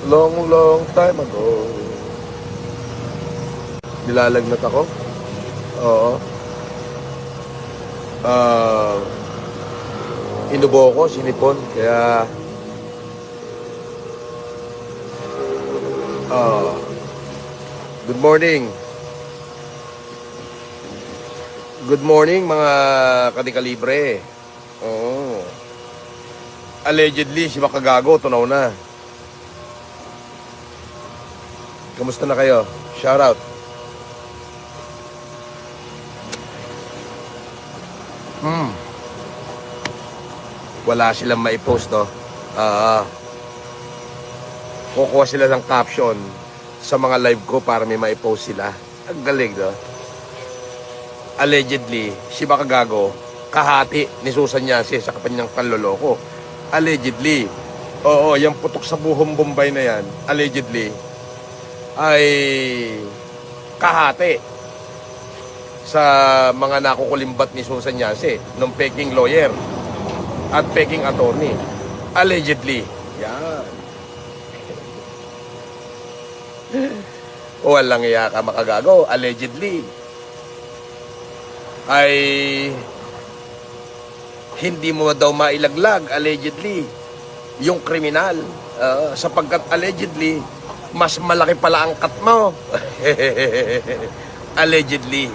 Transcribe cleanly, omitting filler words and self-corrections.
Long time ago. Nilalagnat ako. Oo. Inubo ko, sinipon. Kaya good morning. Good morning mga kadikalibre. Oo. Allegedly, si Makagago, tunaw na. Kamusta na kayo? Shout out. Wala silang maipost, no? Kukuha sila ng caption sa mga live ko para may maipost sila. Ang galing, no? Allegedly, si Makagago, kahati ni Susan Yase sa kanyang panloloko. Allegedly. Oo, yung putok sa buhong Bombay na yan, allegedly, ay kahati sa mga nakukulimbat ni Susan Yase ng peking lawyer at peking attorney. Allegedly. Yan. Walang iya ka, Makagago. Allegedly. Ay hindi mo daw mailaglag, allegedly, yung kriminal. Sapagkat allegedly, mas malaki pala ang cut mo. Allegedly.